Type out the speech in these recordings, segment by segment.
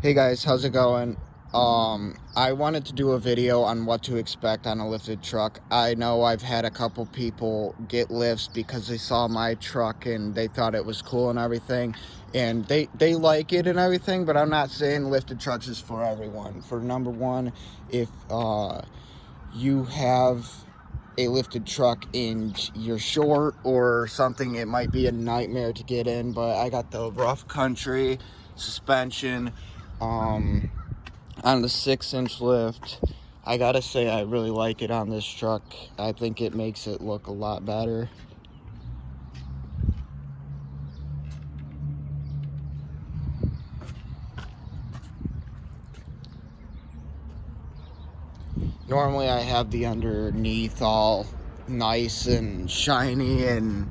Hey guys, how's it going? I wanted to do a video on what to expect on a lifted truck. I know I've had a couple people get lifts because they saw my truck and they thought it was cool and everything, and they like it and everything, but I'm not saying lifted trucks is for everyone. For number one, if you have a lifted truck and you're short or something, it might be a nightmare to get in, but I got the rough country suspension on the 6-inch lift. I gotta say, I really like it on this truck. I think it makes it look a lot better. Normally I have the underneath all nice and shiny and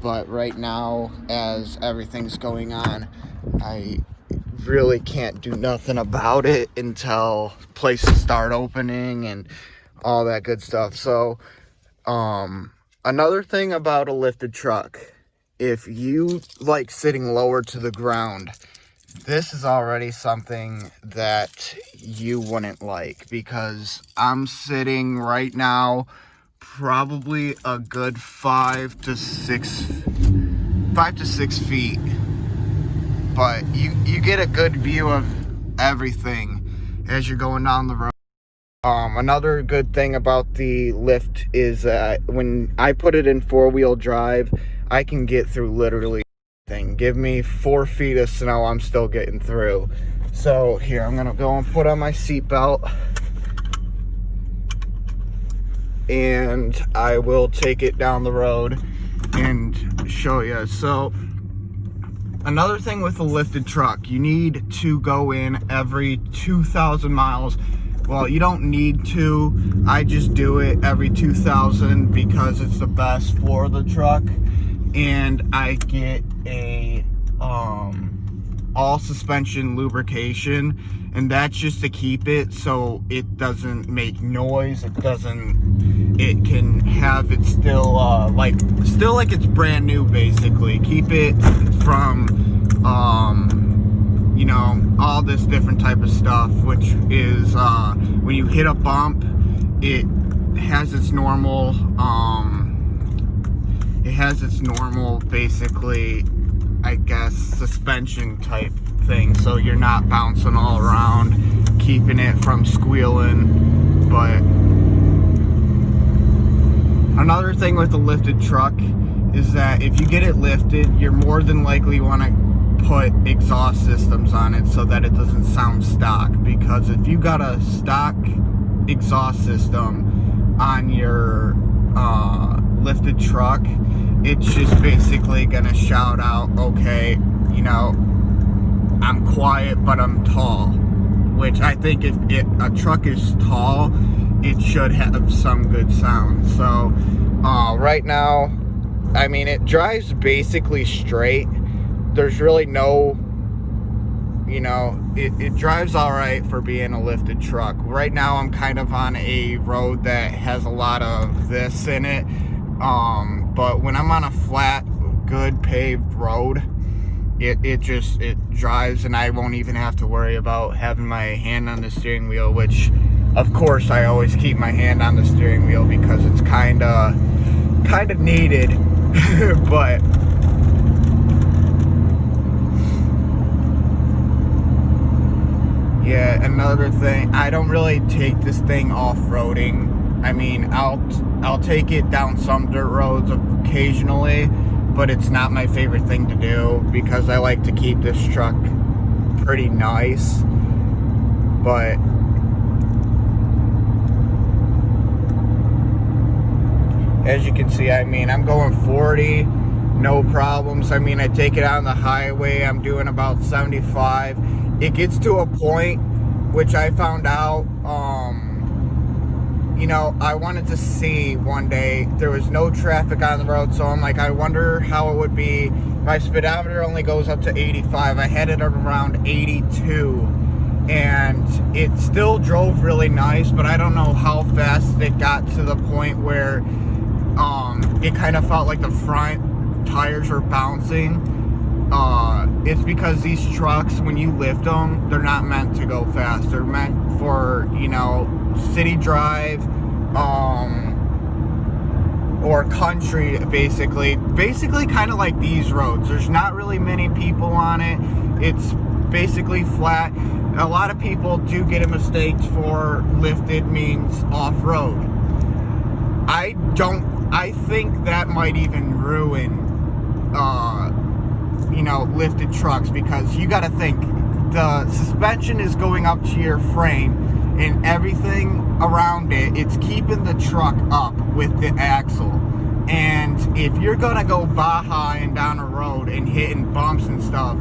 but right now, as everything's going on, I really can't do nothing about it until places start opening and all that good stuff. So another thing about a lifted truck, if you like sitting lower to the ground, this is already something that you wouldn't like, because I'm sitting right now probably a good 5 to 6 feet, but you get a good view of everything as you're going down the road. Another good thing about the lift is that when I put it in 4-wheel drive, I can get through literally anything. Give me 4 feet of snow, I'm still getting through. So here, I'm gonna go and put on my seatbelt, and I will take it down the road and show you. So another thing with a lifted truck, you need to go in every 2,000 miles. Well, you don't need to. I just do it every 2,000 because it's the best for the truck. And I get a all suspension lubrication, and that's just to keep it so it doesn't make noise. It can have it still like it's brand new, basically. Keep it from all this different type of stuff, which is when you hit a bump, it has its normal basically, I guess, suspension type thing, so you're not bouncing all around, keeping it from squealing. But another thing with the lifted truck is that if you get it lifted, you're more than likely want to put exhaust systems on it so that it doesn't sound stock, because if you got a stock exhaust system on your lifted truck, it's just basically gonna shout out, okay, I'm quiet but I'm tall, which I think if a truck is tall, it should have some good sound. So right now, I mean, it drives basically straight. There's really no, it drives all right for being a lifted truck. Right now I'm kind of on a road that has a lot of this in it, but when I'm on a flat, good paved road, it drives, and I won't even have to worry about having my hand on the steering wheel, which of course I always keep my hand on the steering wheel because it's kind of needed. But yeah, another thing, I don't really take this thing off-roading. I mean, I'll take it down some dirt roads occasionally, but it's not my favorite thing to do because I like to keep this truck pretty nice. But as you can see, I mean, I'm going 40, no problems. I mean, I take it out on the highway, I'm doing about 75. It gets to a point, which I found out, I wanted to see one day, there was no traffic on the road, so I'm like, I wonder how it would be. My speedometer only goes up to 85. I had it around 82, and it still drove really nice, but I don't know how fast it got to the point where it kind of felt like the front tires were bouncing. it's because these trucks, when you lift them, they're not meant to go fast. They're meant for, you know, city drive, or country, basically kind of like these roads. There's not really many people on it. It's basically flat. A lot of people do get a mistake for lifted means off-road. I think that might even ruin you know, lifted trucks, because you got to think the suspension is going up to your frame and everything around it. It's keeping the truck up with the axle, and if you're gonna go Baja and down a road and hitting bumps and stuff,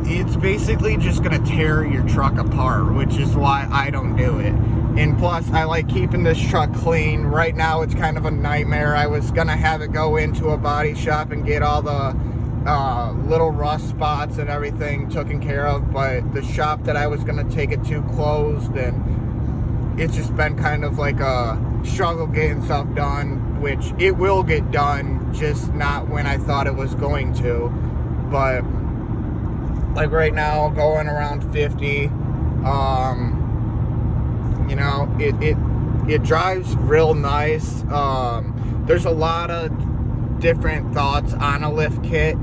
it's basically just gonna tear your truck apart, which is why I don't do it. And plus, I like keeping this truck clean. Right now it's kind of a nightmare. I was gonna have it go into a body shop and get all the little rust spots and everything taken care of, but the shop that I was gonna take it to closed, and it's just been kind of like a struggle getting stuff done, which it will get done, just not when I thought it was going to. But like right now, going around 50, you know, it drives real nice. There's a lot of different thoughts on a lift kit.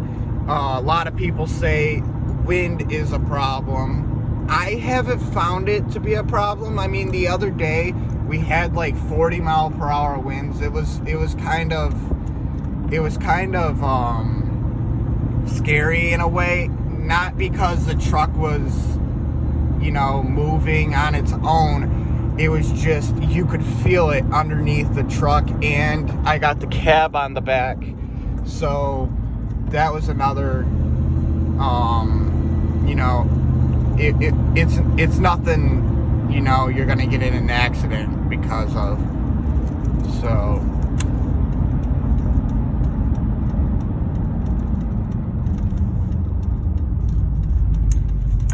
A lot of people say wind is a problem. I haven't found it to be a problem. I mean, the other day we had like 40-mile-per-hour winds. It was kind of scary in a way, not because the truck was, you know, moving on its own. It was just, you could feel it underneath the truck, and I got the cab on the back, so that was another, you know, it's nothing, you know, you're gonna get in an accident because of. So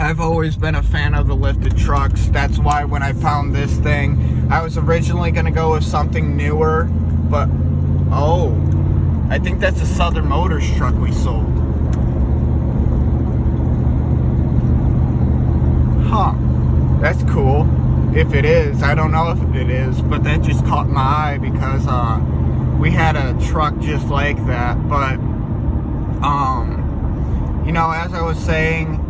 I've always been a fan of the lifted trucks. That's why when I found this thing, I was originally gonna go with something newer, but oh, I think that's a Southern Motors truck we sold. Huh, that's cool. If it is, I don't know if it is, but that just caught my eye because we had a truck just like that. But you know, as I was saying,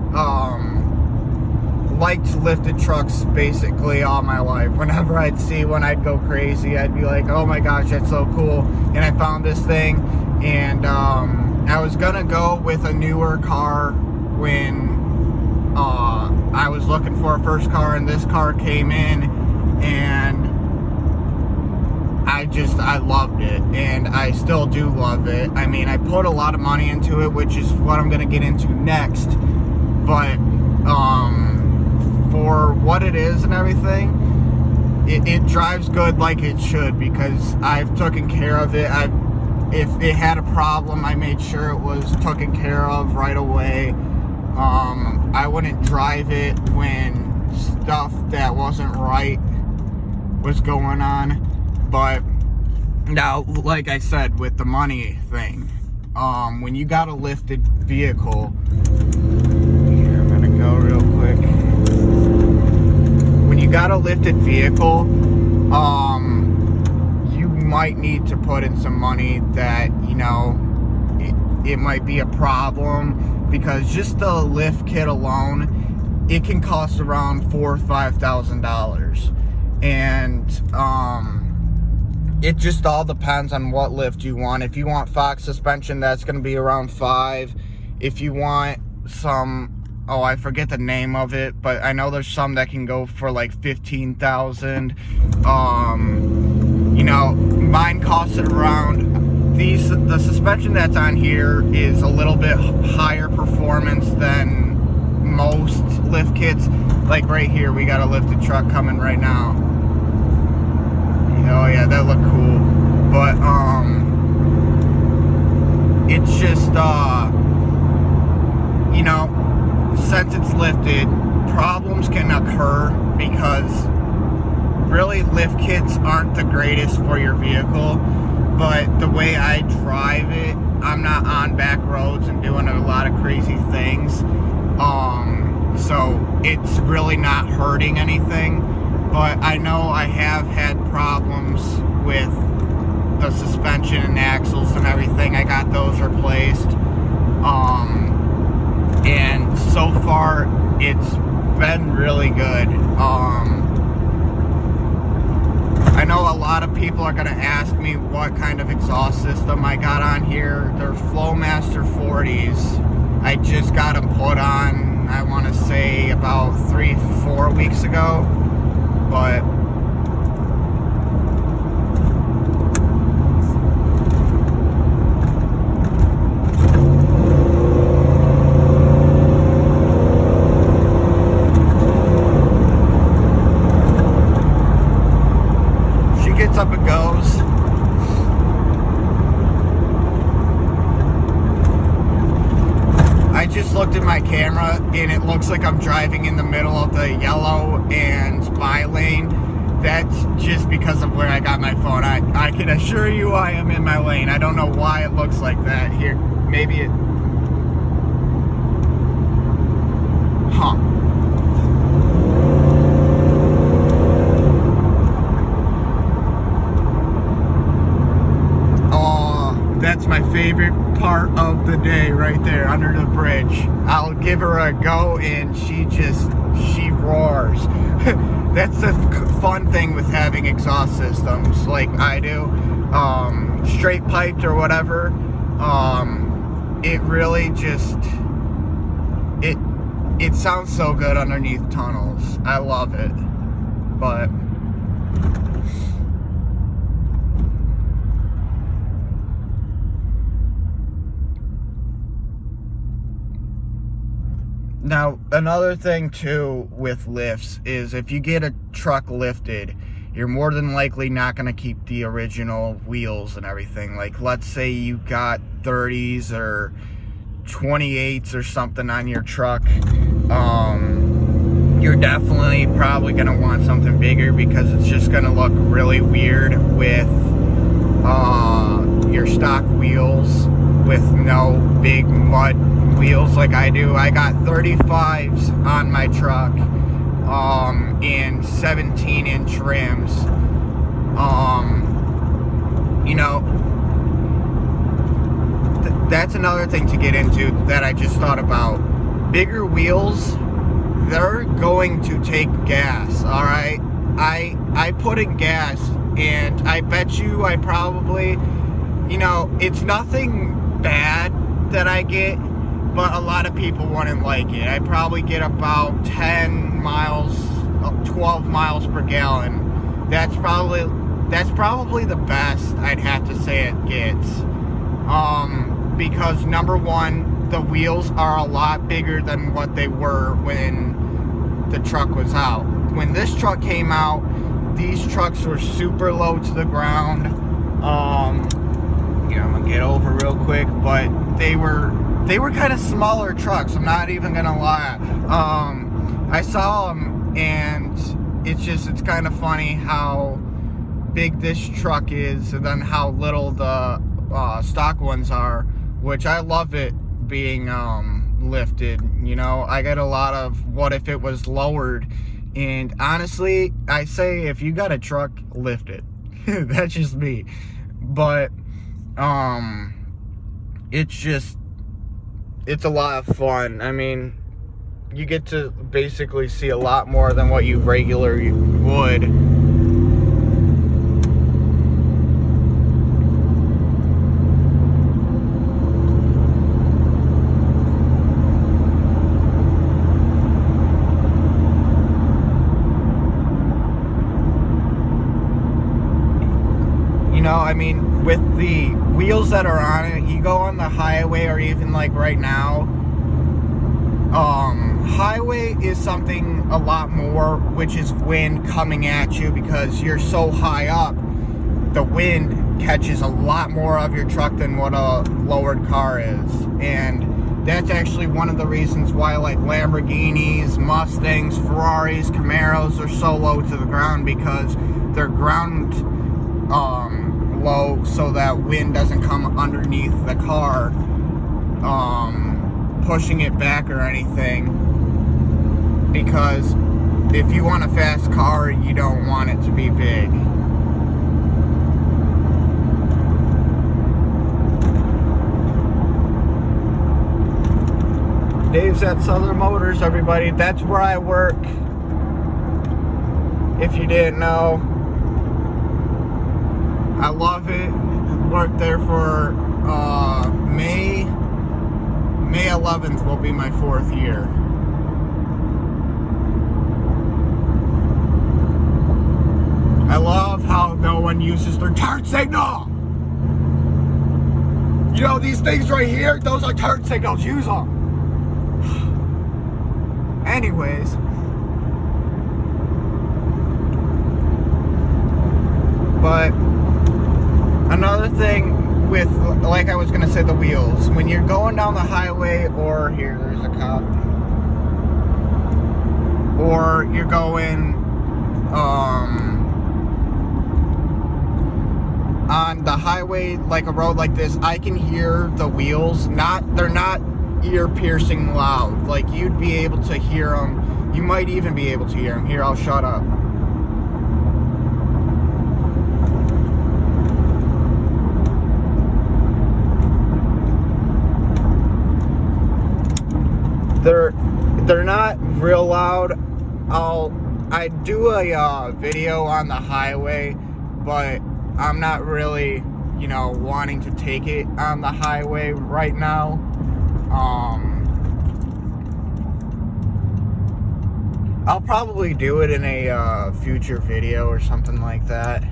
liked lifted trucks basically all my life. Whenever I'd see one, I'd go crazy. I'd be like, oh my gosh, that's so cool. And I found this thing, and I was gonna go with a newer car when I was looking for a first car, and this car came in, and I loved it, and I still do love it. I mean, I put a lot of money into it, which is what I'm gonna get into next, but for what it is and everything, it drives good like it should, because I've taken care of it. If it had a problem, I made sure it was taken care of right away. I wouldn't drive it when stuff that wasn't right was going on. But now, like I said, with the money thing, when you got a lifted vehicle, here, I'm gonna go real quick. When you got a lifted vehicle, you might need to put in some money that, you know, it might be a problem, because just the lift kit alone, it can cost around $4,000 or $5,000. And it just all depends on what lift you want. If you want Fox suspension, that's going to be around $5,000. If you want some, oh, I forget the name of it, but I know there's some that can go for like $15,000. You know, mine costed around, the suspension that's on here is a little bit higher performance than most lift kits. Like right here, we got a lifted truck coming right now. Oh yeah, that looked cool. But it's just you know, since it's lifted, problems can occur, because really lift kits aren't the greatest for your vehicle. But the way I drive it, I'm not on back roads and doing a lot of crazy things. So it's really not hurting anything. But I know I have had problems with the suspension and axles and everything. I got those replaced. And so far it's been really good. I know a lot of people are gonna ask me what kind of exhaust system I got on here. They're Flowmaster 40s. I just got them put on, I want to say about 3-4 weeks ago. But she gets up and goes. I just looked at my camera and it looks like I'm driving in the middle of the yellow and my lane. That's just because of where I got my phone. I can assure you I am in my lane. I don't know why it looks like that here. Maybe it... Huh. Oh, that's my favorite part of the day right there under the bridge. I'll give her a go and she roars. That's the fun thing with having exhaust systems like I do, straight piped or whatever. It really just it sounds so good underneath tunnels. I love it. But now, another thing too with lifts is if you get a truck lifted, you're more than likely not going to keep the original wheels and everything. Like, let's say you got 30s or 28s or something on your truck. You're definitely probably going to want something bigger because it's just going to look really weird with your stock wheels with no big mud wheels like I do. I got 35s on my truck and 17-inch rims. You know, that's another thing to get into that I just thought about. Bigger wheels, they're going to take gas, all right? I put in gas, and I bet you I probably, you know, it's nothing bad that I get, but a lot of people wouldn't like it. I probably get about 10 miles, 12 miles per gallon. That's probably the best I'd have to say it gets. Because number one, the wheels are a lot bigger than what they were when the truck was out. When this truck came out, these trucks were super low to the ground. You know, I'm gonna get over real quick, but they were kind of smaller trucks. I'm not even gonna lie. I saw them, and it's kind of funny how big this truck is, and then how little the stock ones are. Which I love it being lifted. You know, I get a lot of what if it was lowered, and honestly, I say if you got a truck, lift it. That's just me. But it's a lot of fun. I mean, you get to basically see a lot more than what you regularly would. You know, I mean, with the wheels that are on it, you go on the highway, or even like right now, highway is something a lot more, which is wind coming at you because you're so high up. The wind catches a lot more of your truck than what a lowered car is, and that's actually one of the reasons why like Lamborghinis, Mustangs, Ferraris, Camaros are so low to the ground, because their ground low so that wind doesn't come underneath the car, pushing it back or anything. Because if you want a fast car, you don't want it to be big. Dave's at Southern Motors, everybody. That's where I work. If you didn't know, I love it. Worked there for May 11th will be my 4th year. I love how no one uses their turn signal. You know these things right here, those are turn signals. Use them. Anyways, but another thing with, like I was gonna say, the wheels. When you're going down the highway, or here, there's a cop, or you're going on the highway, like a road like this, I can hear the wheels. They're not ear-piercing loud. Like, you'd be able to hear them. You might even be able to hear them. Here, I'll shut up. They're not real loud. I do a video on the highway, but I'm not really, wanting to take it on the highway right now. I'll probably do it in a future video or something like that.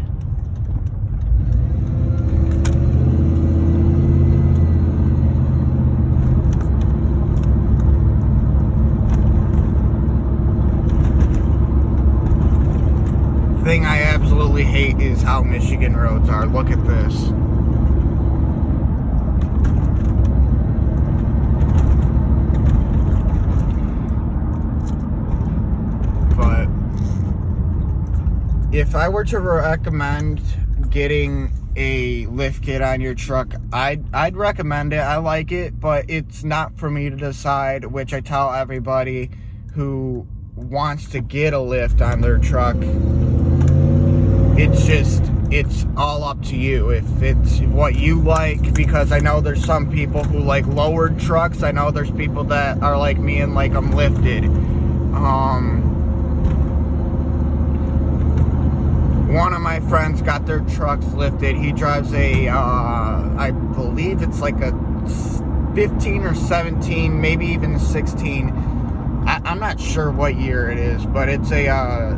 Thing I absolutely hate is how Michigan roads are. Look at this. But if I were to recommend getting a lift kit on your truck, I'd recommend it. I like it, but it's not for me to decide, which I tell everybody who wants to get a lift on their truck. It's all up to you if it's what you like, because I know there's some people who like lowered trucks. I know there's people that are like me and like them lifted. One of my friends got their trucks lifted. He drives a, I believe it's like a 15 or 17, maybe even 16. I'm not sure what year it is, but it's a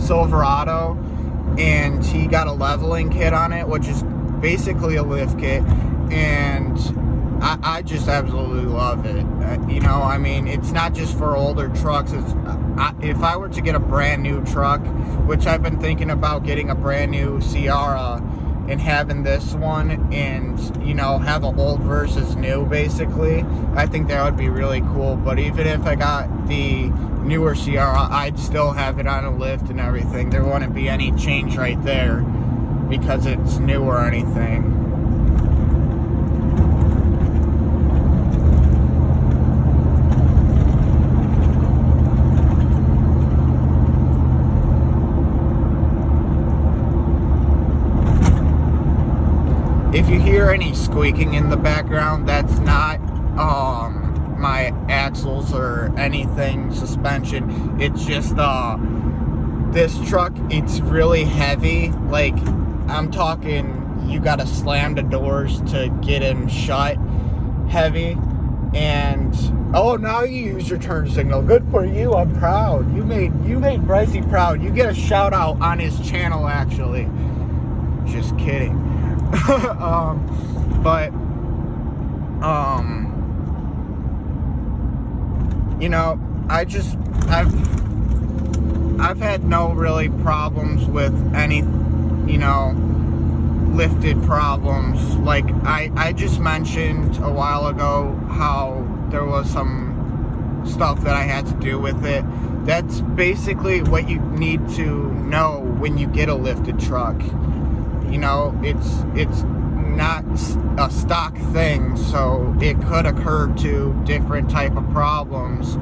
Silverado. And he got a leveling kit on it, which is basically a lift kit, and I just absolutely love it. I mean, it's not just for older trucks. If I were to get a brand new truck, which I've been thinking about getting a brand new Sierra and having this one, and have an old versus new, basically, I think that would be really cool. But even if I got the newer Sierra, I'd still have it on a lift and everything. There wouldn't be any change right there because it's new or anything. If you hear any squeaking in the background, that's not my axles or anything, suspension. It's just this truck, it's really heavy. Like, I'm talking, you gotta slam the doors to get him shut. Heavy. And oh, now you use your turn signal. Good for you. I'm proud. You made Brycey proud. You get a shout out on his channel, actually. Just kidding. But I've had no really problems with any, lifted problems. Like I just mentioned a while ago how there was some stuff that I had to do with it. That's basically what you need to know when you get a lifted truck. You know, it's not a stock thing, so it could occur to different type of problems.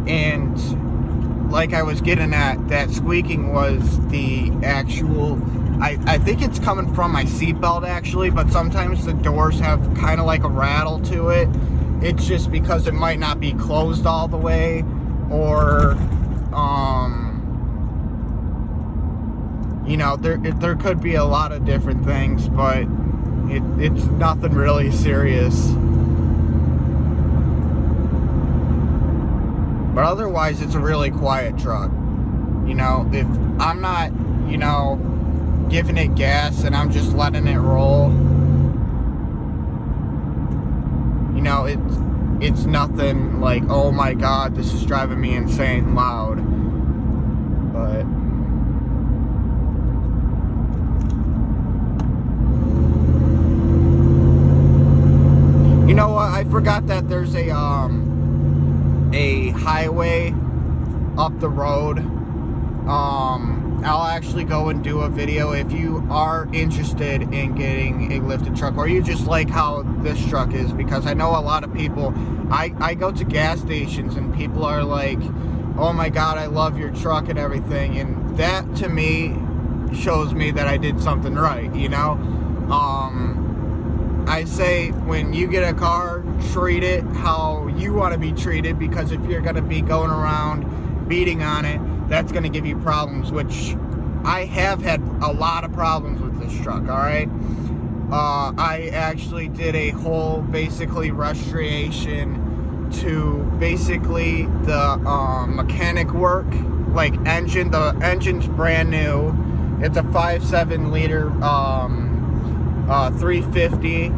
And like I was getting at, that squeaking was the actual, I think it's coming from my seatbelt actually, but sometimes the doors have kind of like a rattle to it. It's just because it might not be closed all the way, or you know, there could be a lot of different things, but it's nothing really serious. But otherwise, it's a really quiet truck. You know, if I'm not, you know, giving it gas and I'm just letting it roll, you know, it's nothing like, oh my god, this is driving me insane loud. But you know what? I forgot that there's a highway up the road. I'll actually go and do a video if you are interested in getting a lifted truck, or you just like how this truck is, because I know a lot of people, I go to gas stations and people are like, oh my god, I love your truck and everything, and that to me shows me that I did something right, you know. I say, when you get a car, treat it how you want to be treated, because if you're going to be going around beating on it, that's going to give you problems, which I have had a lot of problems with this truck, alright? I actually did a whole, basically, restoration to basically the mechanic work, like engine. The engine's brand new. It's a 5.7 liter 350.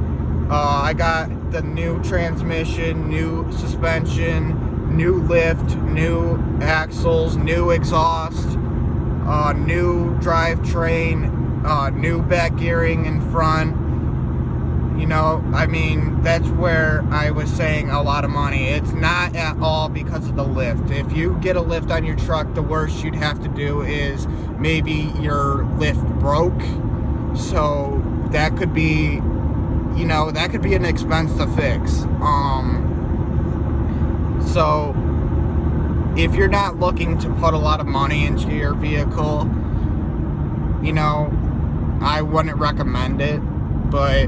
I got the new transmission, new suspension, new lift, new axles, new exhaust, new drivetrain, new back gearing in front. You know, I mean, that's where I was saying a lot of money. It's not at all because of the lift. If you get a lift on your truck, the worst you'd have to do is maybe your lift broke. So that could be, you know, that could be an expense to fix. So if you're not looking to put a lot of money into your vehicle, you know, I wouldn't recommend it. But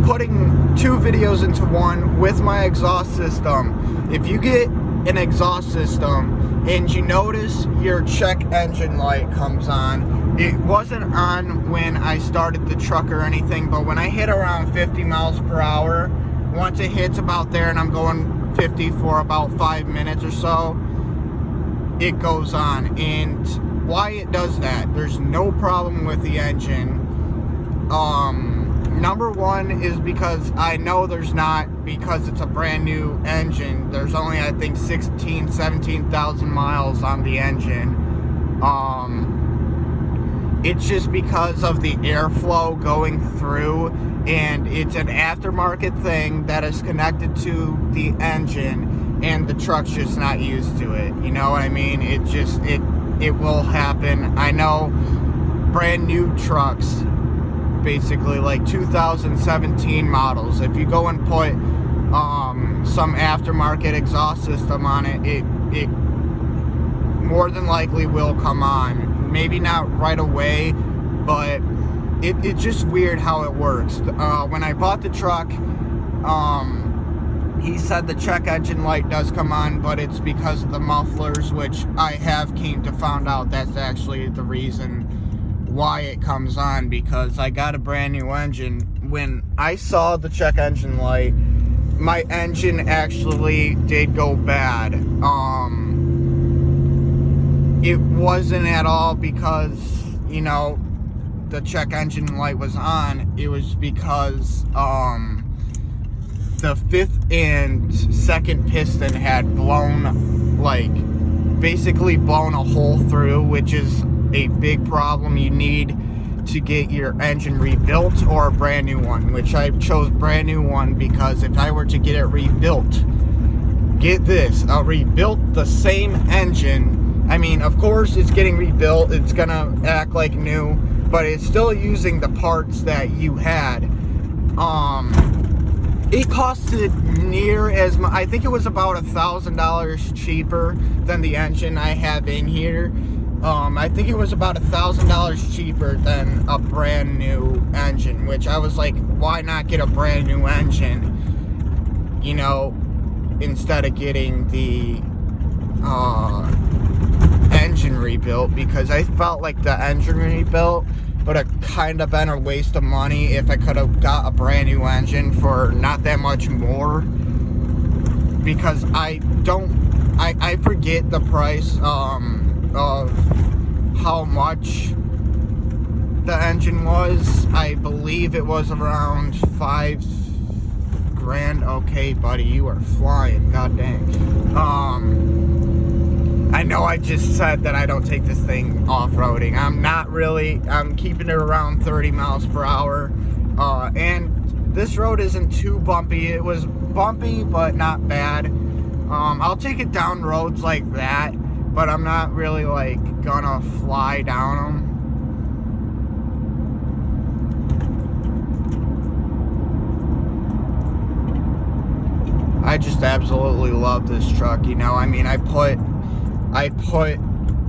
putting two videos into one with my exhaust system, if you get an exhaust system and you notice your check engine light comes on, it wasn't on when I started the truck or anything, but when I hit around 50 miles per hour, once it hits about there and I'm going 50 for about 5 minutes or so, it goes on. And why it does that, there's no problem with the engine. Number one is because I know there's not, because it's a brand new engine. There's only, I think, 17,000 miles on the engine. It's just because of the airflow going through, and it's an aftermarket thing that is connected to the engine, and the truck's just not used to it. You know what I mean? It just, it will happen. I know brand new trucks, basically like 2017 models, if you go and put some aftermarket exhaust system on it, it more than likely will come on. Maybe not right away, but it's just weird how it works. When I bought the truck, he said the check engine light does come on, but it's because of the mufflers, which I have came to found out that's actually the reason why it comes on, because I got a brand new engine. When I saw the check engine light, my engine actually did go bad. It wasn't at all because, you know, the check engine light was on. It was because the fifth and second piston had blown, like, basically blown a hole through, which is a big problem. You need to get your engine rebuilt or a brand new one, which I chose brand new one because if I were to get it rebuilt, get this, I'll rebuilt the same engine. I mean, of course it's getting rebuilt, it's gonna act like new, but it's still using the parts that you had. It costed near as much, I think it was about $1,000 cheaper than the engine I have in here. I think it was about $1,000 cheaper than a brand new engine, which I was like, why not get a brand new engine, you know, instead of getting the engine rebuilt, because I felt like the engine rebuilt would have kind of been a waste of money if I could have got a brand new engine for not that much more, because I forget the price of how much the engine was. I believe it was around $5 grand. Okay, buddy, you are flying. God dang. I know I just said that I don't take this thing off-roading. I'm not really. I'm keeping it around 30 miles per hour. And this road isn't too bumpy. It was bumpy, but not bad. I'll take it down roads like that, but I'm not really like gonna fly down them. I just absolutely love this truck, you know. I mean, I put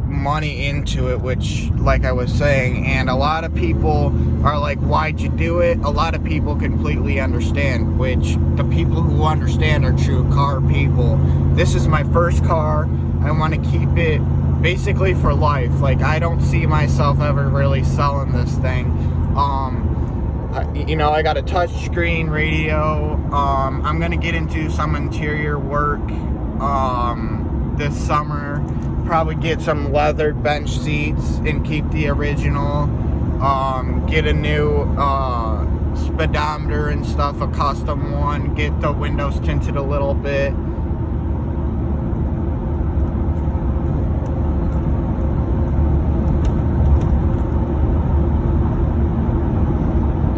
money into it, which, like I was saying, and a lot of people are like, why'd you do it? A lot of people completely understand, which the people who understand are true car people. This is my first car. I want to keep it basically for life. Like, I don't see myself ever really selling this thing. You know, I got a touchscreen radio. I'm gonna get into some interior work this summer. Probably get some leather bench seats and keep the original. Get a new speedometer and stuff, a custom one. Get the windows tinted a little bit.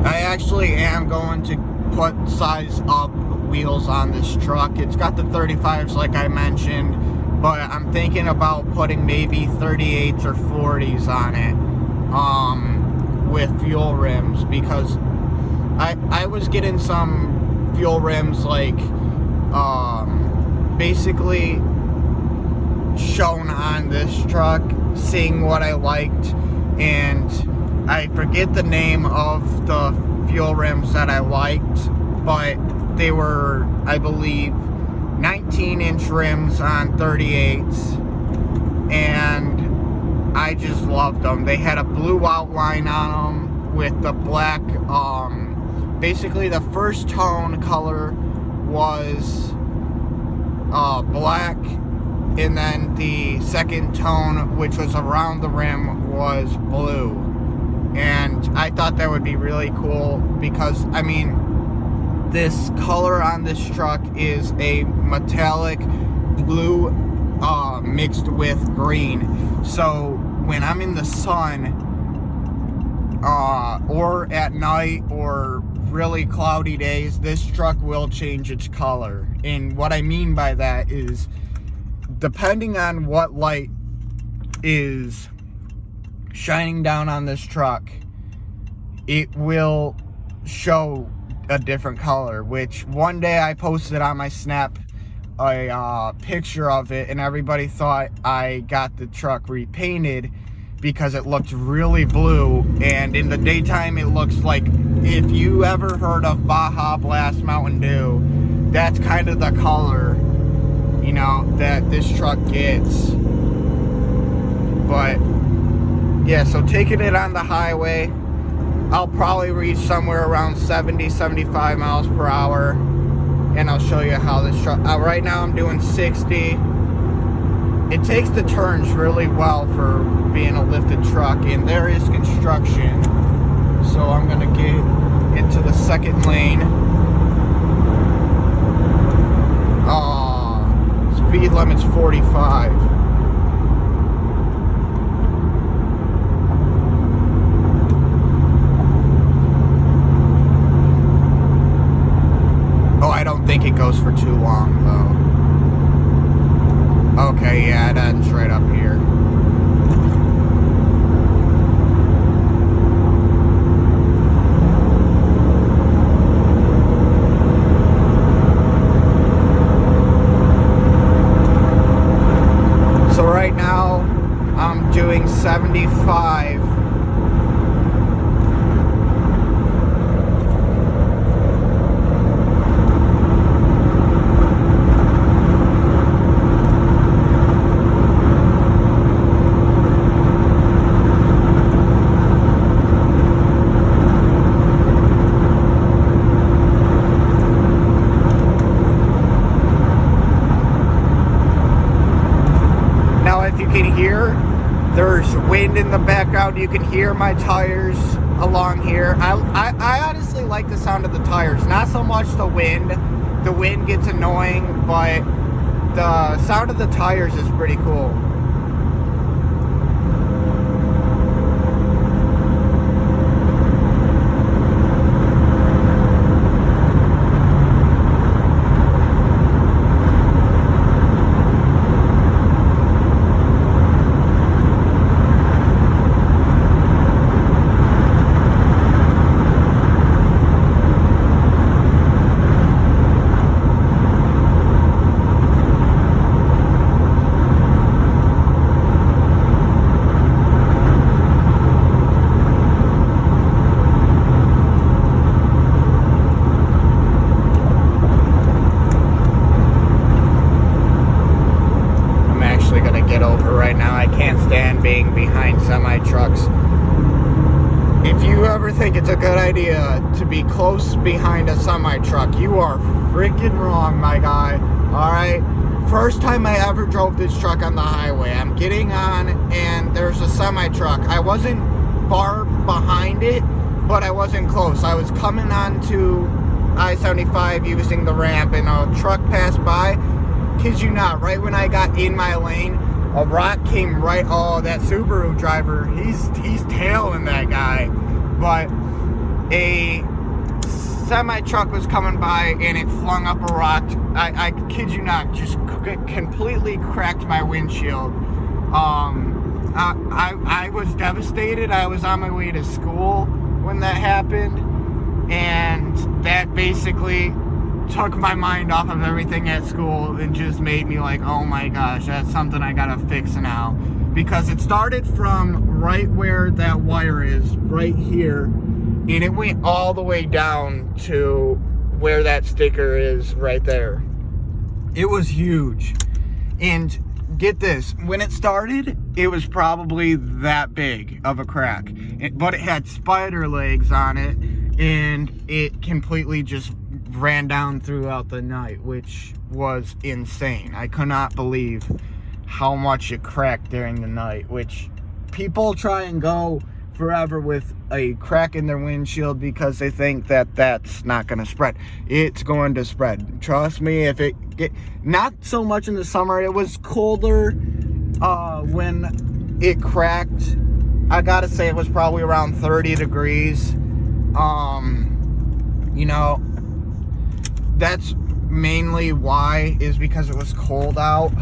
I actually am going to put size up wheels on this truck. It's got the 35s like I mentioned, but I'm thinking about putting maybe 38s or 40s on it with fuel rims, because I was getting some fuel rims like basically shown on this truck, seeing what I liked, and I forget the name of the fuel rims that I liked, but they were, I believe, 19-inch rims on 38s, and I just loved them. They had a blue outline on them with the black, basically the first tone color was black, and then the second tone, which was around the rim, was blue. And I thought that would be really cool because, I mean, this color on this truck is a metallic blue mixed with green. So when I'm in the sun or at night or really cloudy days, this truck will change its color. And what I mean by that is, depending on what light is shining down on this truck, it will show a different color. Which one day I posted on my Snap a picture of it, and everybody thought I got the truck repainted because it looked really blue, and in the daytime it looks like, if you ever heard of Baja Blast Mountain Dew, that's kind of the color, you know, that this truck gets. But yeah, so taking it on the highway, I'll probably reach somewhere around 70-75 miles per hour, and I'll show you how this truck, right now I'm doing 60. It takes the turns really well for being a lifted truck, and there is construction, so I'm gonna get into the second lane. Speed limit's 45. think it goes for too long, though. Okay, yeah, it ends right up here. So right now, I'm doing 75. There's wind in the background. You can hear my tires along here. I honestly like the sound of the tires. Not so much the wind. The wind gets annoying, but the sound of the tires is pretty cool. Being behind semi-trucks. If you ever think it's a good idea to be close behind a semi-truck, you are freaking wrong, my guy. Alright? First time I ever drove this truck on the highway. I'm getting on and there's a semi-truck. I wasn't far behind it, but I wasn't close. I was coming onto I-75 using the ramp and a truck passed by. Kid you not, right when I got in my lane, a rock came right. Oh, that Subaru driver, he's tailing that guy. But a semi-truck was coming by and it flung up a rock. I kid you not, just completely cracked my windshield. I was devastated. I was on my way to school when that happened, and that basically took my mind off of everything at school and just made me like, oh my gosh, that's something I gotta fix now. Because it started from right where that wire is, right here, and it went all the way down to where that sticker is right there. It was huge. And get this, when it started, it was probably that big of a crack. But it had spider legs on it, and it completely just ran down throughout the night, which was insane. I could not believe how much it cracked during the night, which people try and go forever with a crack in their windshield because they think that that's not going to spread. It's going to spread. Trust me, if it get, not so much in the summer, it was colder when it cracked. I gotta say it was probably around 30 degrees. You know, that's mainly why, is because it was cold out.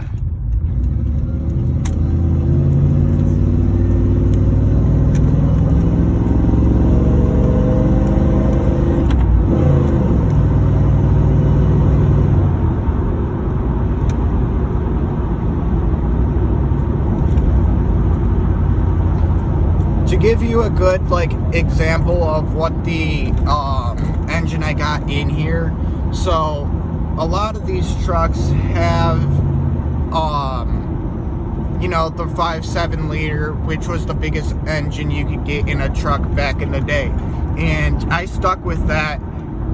To give you a good example of what the engine I got in here, so a lot of these trucks have you know, the 5.7 liter, which was the biggest engine you could get in a truck back in the day, and I stuck with that.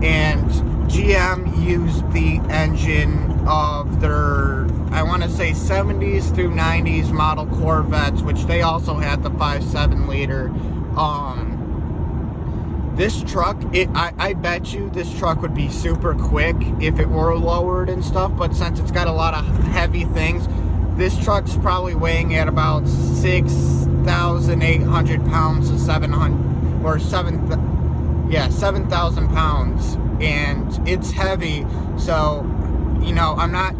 And GM used the engine of their, I want to say 70s through 90s model Corvettes, which they also had the 5.7 liter. This truck, I bet you this truck would be super quick if it were lowered and stuff, but since it's got a lot of heavy things, this truck's probably weighing at about 6,800 pounds to 7,000 pounds and it's heavy, so, you know, I'm not,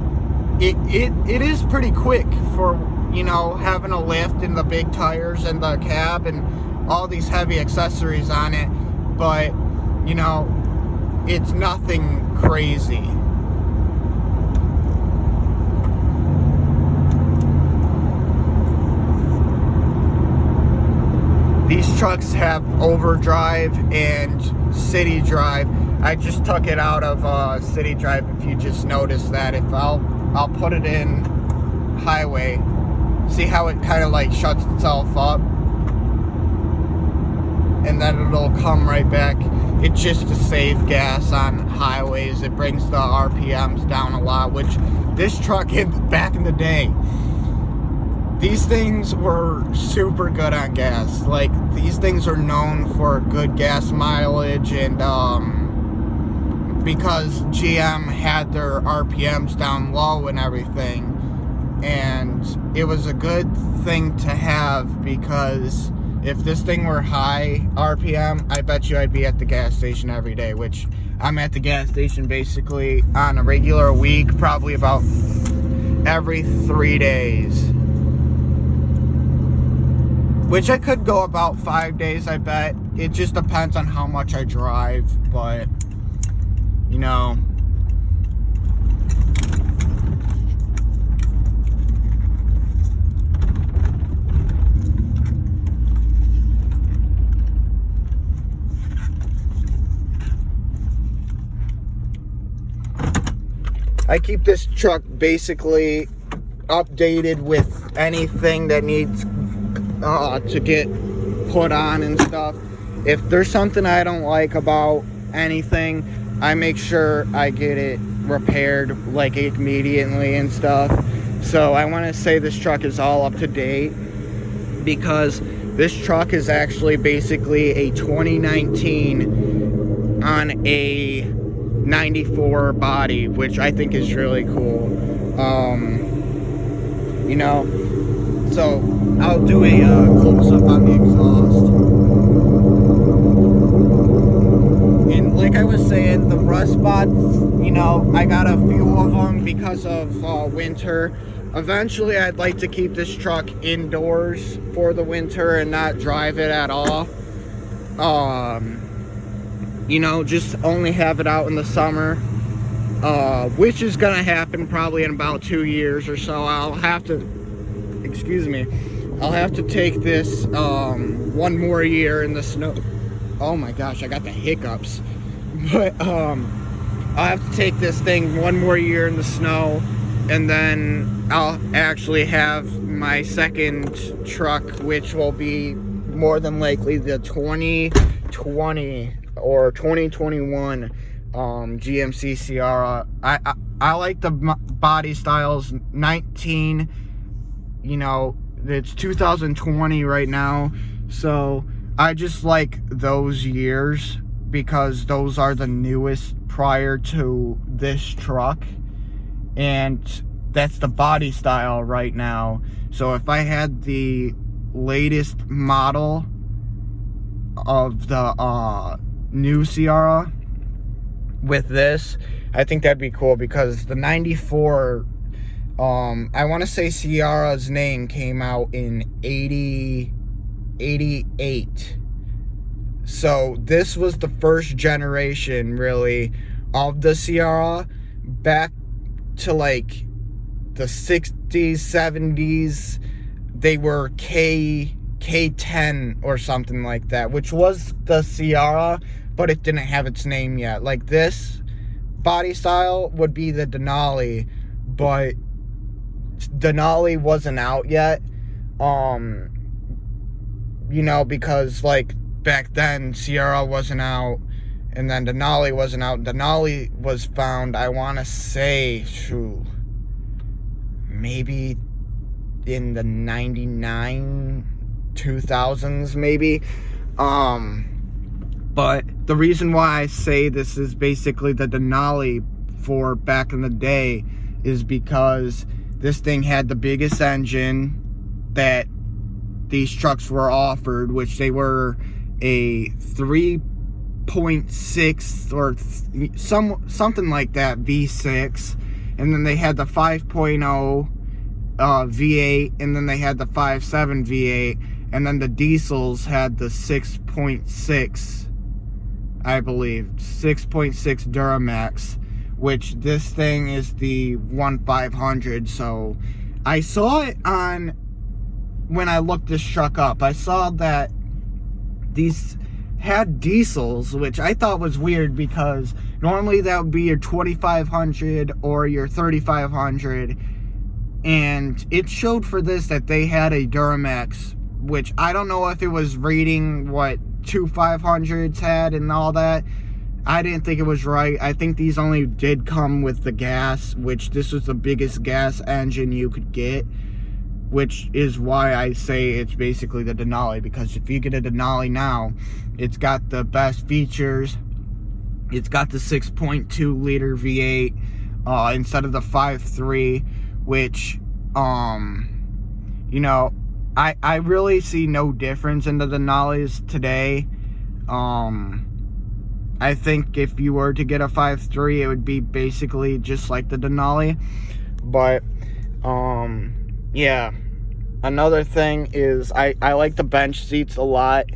it is pretty quick for, you know, having a lift and the big tires and the cab and all these heavy accessories on it, but, you know, it's nothing crazy. These trucks have overdrive and city drive. I just took it out of city drive, if you just noticed that. If I'll put it in highway, see how it kind of like shuts itself up, and then it'll come right back. It's just to save gas on highways. It brings the RPMs down a lot, which this truck, back in the day, these things were super good on gas. Like, these things are known for good gas mileage, and because GM had their RPMs down low and everything, and it was a good thing to have, because if this thing were high RPM, I bet you I'd be at the gas station every day, which I'm at the gas station basically on a regular week, probably about every 3 days. Which I could go about 5 days, I bet. It just depends on how much I drive, but, you know. I keep this truck basically updated with anything that needs to get put on and stuff. If there's something I don't like about anything, I make sure I get it repaired like immediately and stuff. So I want to say this truck is all up to date, because this truck is actually basically a 2019 on a 94 body, which I think is really cool. You know, so I'll do a close-up on the exhaust. And like I was saying, the rust spots, you know, I got a few of them because of winter. Eventually, I'd like to keep this truck indoors for the winter and not drive it at all. You know, just only have it out in the summer, which is gonna happen probably in about 2 years or so. I'll have to take this one more year in the snow. Oh my gosh, I got the hiccups. But I'll have to take this thing one more year in the snow, and then I'll actually have my second truck, which will be more than likely the 2020 or 2021 GMC Sierra. I like the body styles. 19, you know, it's 2020 right now, so I just like those years because those are the newest prior to this truck, and that's the body style right now. So if I had the latest model of the new Sierra with this, I think that'd be cool, because the 94, I want to say Sierra's name came out in 88. So this was the first generation, really, of the Sierra, back to like the 60s, 70s. They were K10 or something like that, which was the Sierra, but it didn't have its name yet. Like, this body style would be the Denali, but Denali wasn't out yet. You know, because like back then Sierra wasn't out, and then Denali wasn't out. Denali was found, I want to say, maybe in the 99, 2000s maybe. But the reason why I say this is basically the Denali for back in the day is because this thing had the biggest engine that these trucks were offered, which they were a 5.6 or something like that V6, and then they had the 5.0 V8, and then they had the 5.7 V8, and then the diesels had the 6.6, I believe, 6.6 Duramax, which this thing is the 1.500. So I saw it on, when I looked this truck up, I saw that these had diesels, which I thought was weird because normally that would be your 2500 or your 3500, and it showed for this that they had a Duramax, which I don't know if it was reading what 2.500s had and all that. I didn't think it was right. I think these only did come with the gas, which this was the biggest gas engine you could get, which is why I say it's basically the Denali, because if you get a Denali now, it's got the best features. It's got the 6.2 liter V8 instead of the 5.3, which you know, I really see no difference in the Denalis today. I think if you were to get a 5.3, it would be basically just like the Denali. But yeah, another thing is I like the bench seats a lot.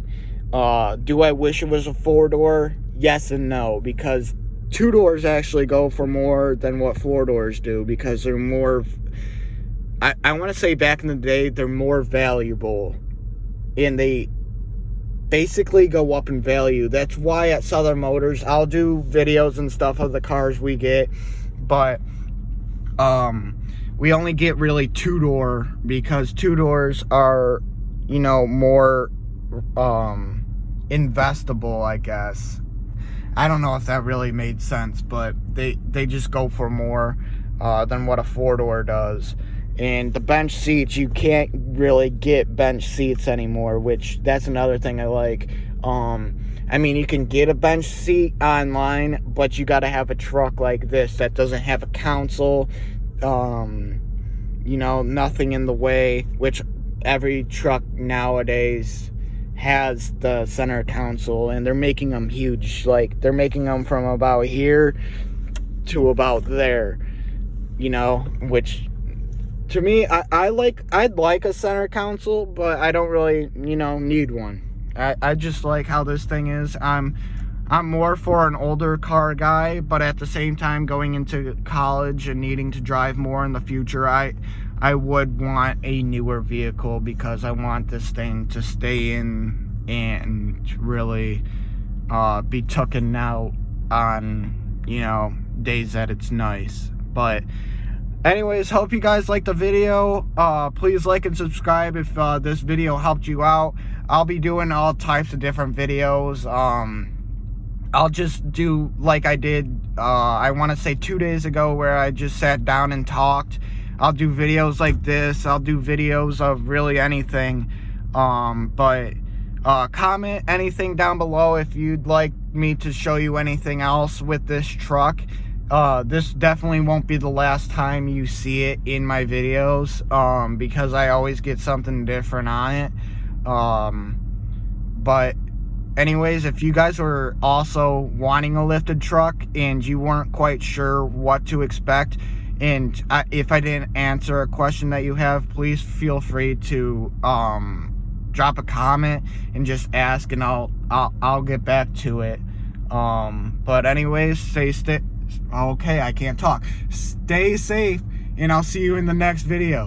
Do I wish it was a 4-door? Yes and no, because 2-doors actually go for more than what 4-doors do, because they're more, I want to say back in the day, they're more valuable, and they basically go up in value. That's why at Southern Motors, I'll do videos and stuff of the cars we get, but we only get really 2-door, because 2-doors are, you know, more investable, I guess. I don't know if that really made sense, but they just go for more than what a 4-door does. And the bench seats, you can't really get bench seats anymore, which that's another thing I like. I mean, you can get a bench seat online, but you got to have a truck like this that doesn't have a console, you know, nothing in the way, which every truck nowadays has the center console, and they're making them huge. Like, they're making them from about here to about there, you know, which to me, I'd like a center console, but I don't really, you know, need one. I just like how this thing is. I'm more for an older car guy, but at the same time, going into college and needing to drive more in the future, I would want a newer vehicle, because I want this thing to stay in and really be taken out on, you know, days that it's nice. But anyways, hope you guys liked the video. Please like and subscribe if this video helped you out. I'll be doing all types of different videos. I'll just do like I did, I want to say 2 days ago, where I just sat down and talked. I'll do videos like this. I'll do videos of really anything. But comment anything down below if you'd like me to show you anything else with this truck. This definitely won't be the last time you see it in my videos, because I always get something different on it. But anyways, if you guys were also wanting a lifted truck and you weren't quite sure what to expect, and if I didn't answer a question that you have, please feel free to drop a comment and just ask, and I'll get back to it. But anyways, okay, I can't talk. Stay safe, and I'll see you in the next video.